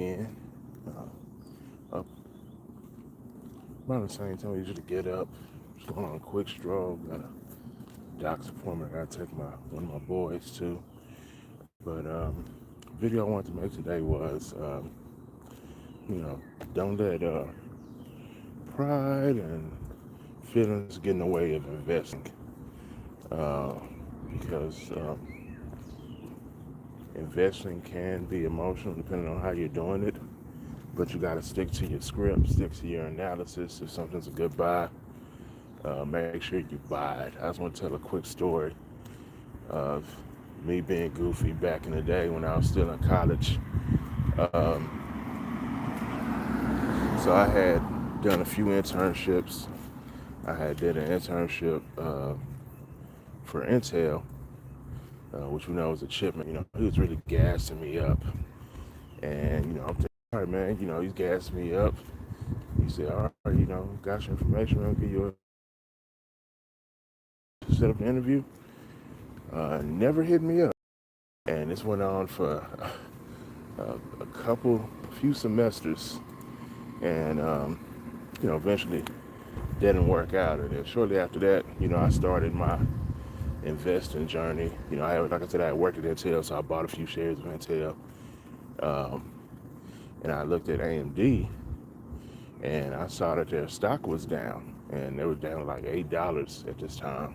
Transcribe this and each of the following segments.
in. Up around the same time, I usually get up, just going on a quick stroll. Got a doc's appointment. I gotta take one of my boys to. But video I wanted to make today was, you know, don't let pride and feelings get in the way of investing. Uh, because investing can be emotional depending on how you're doing it. But you got to stick to your script, stick to your analysis. If something's a good buy, make sure you buy it. I just want to tell a quick story of me being goofy back in the day when I was still in college. Um, so I had done a few internships. I had did an internship for Intel, which we know is a chip. You know, he was really gassing me up, and I'm thinking, all right, man, he's gassing me up. He said, all right, got your information. I'll give you a set up the interview. Never hit me up, and this went on for a few semesters, and eventually didn't work out. And then shortly after that, I started my investing journey. Like I said, I had worked at Intel, so I bought a few shares of Intel, um, and I looked at AMD, and I saw that their stock was down, and they were down like $8 at this time.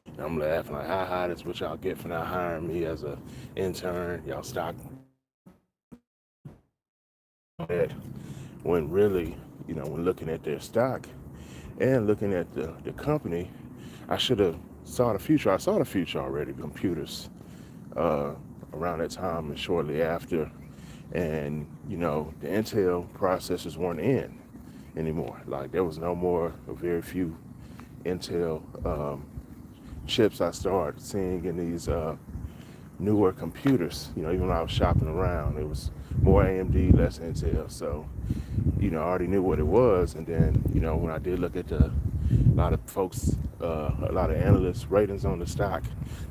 And I'm laughing like, ha, that's what y'all get for not hiring me as a intern. Y'all stock that, when really, when looking at their stock and looking at the company, I should have saw the future. I saw the future already, computers, uh, around that time and shortly after. And, the Intel processors weren't in anymore. Like, there was no more, very few Intel chips I started seeing in these newer computers. Even when I was shopping around, it was more AMD, less Intel. So, I already knew what it was. And then, when I did look at a lot of folks, a lot of analysts' ratings on the stock,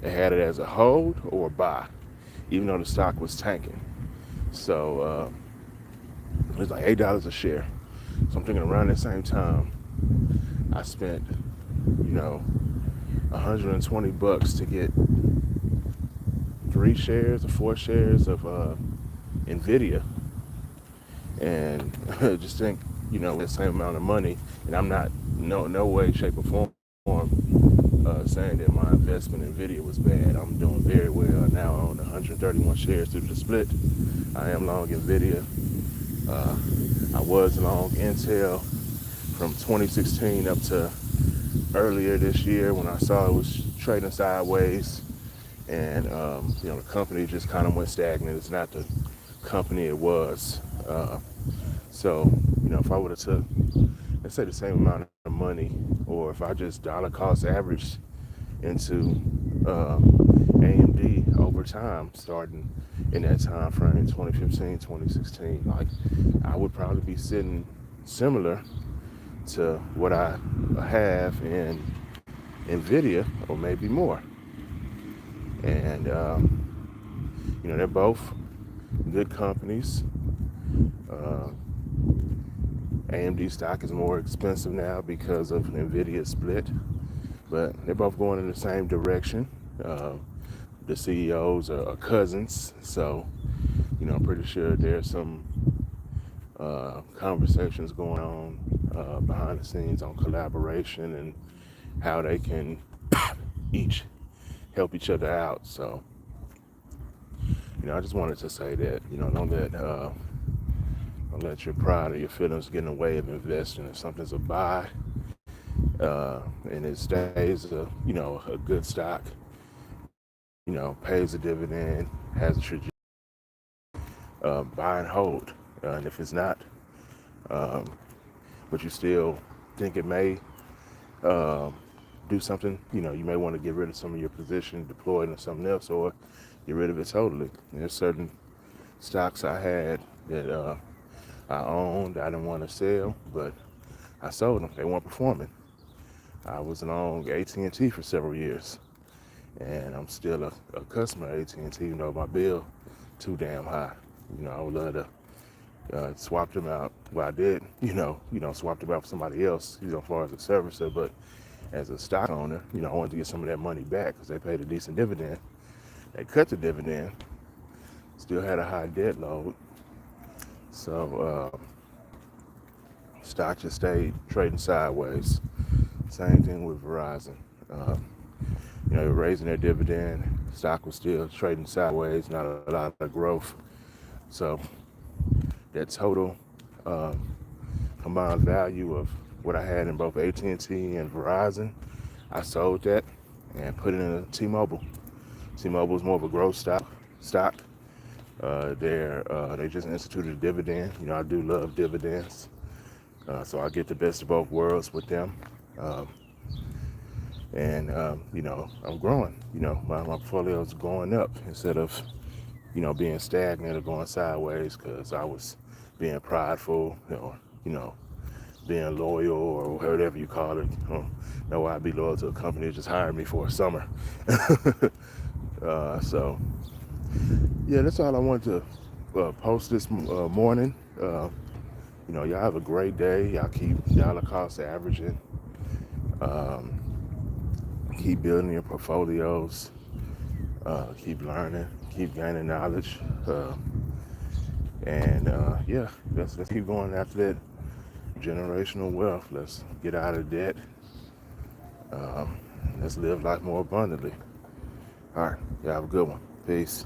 they had it as a hold or a buy, even though the stock was tanking. So it was like $8 a share. So I'm thinking around that same time, I spent, 120 bucks to get 3 shares or 4 shares of Nvidia, and just think, the same amount of money. And I'm not no way, shape, or form saying that my investment in Nvidia was bad. I'm doing very well now. I own 131 shares through the split. I am long Nvidia. Uh, I was long Intel from 2016 up to earlier this year when I saw it was trading sideways, and the company just kind of went stagnant. It's not the company it was. So if I would have took, let's say, the same amount of money, or if I just dollar cost averaged into AMD over time, starting in that time frame, 2015, 2016, like, I would probably be sitting similar to what I have in Nvidia, or maybe more. And they're both good companies. Uh, AMD stock is more expensive now because of Nvidia's split, but they're both going in the same direction. Uh, the CEOs are cousins, so I'm pretty sure there's some conversations going on behind the scenes on collaboration and how they can each help each other out. So I just wanted to say that don't let your pride or your feelings get in the way of investing. If something's a buy, and it stays a good stock, pays a dividend, has a trajectory, buy and hold. And if it's not, um, but you still think it may uh, do something, you may want to get rid of some of your position, deploy it into something else, or get rid of it totally. There's certain stocks I had that I owned, I didn't want to sell, but I sold them. They weren't performing. I was long AT&T for several years, and I'm still a customer of AT&T, even though my bill too damn high. I would love to Swapped him out. Well, I did, swapped him out for somebody else, as far as a servicer. But as a stock owner, I wanted to get some of that money back because they paid a decent dividend. They cut the dividend, still had a high debt load. So stock just stayed trading sideways. Same thing with Verizon. They were raising their dividend. Stock was still trading sideways, not a lot of growth. So that total combined value of what I had in both AT&T and Verizon, I sold that and put it in a T-Mobile. T-Mobile is more of a growth stock. They just instituted a dividend. I do love dividends, so I get the best of both worlds with them. I'm growing. My portfolio is going up instead of being stagnant or going sideways because I was being prideful, being loyal or whatever you call it. No, I'd be loyal to a company that just hired me for a summer. So yeah, that's all I wanted to post this morning. Y'all have a great day. Y'all keep dollar cost averaging. Keep building your portfolios. Keep learning. Keep gaining knowledge. Yeah, let's keep going after that generational wealth. Let's get out of debt. Let's live life more abundantly. All right, y'all have a good one. Peace.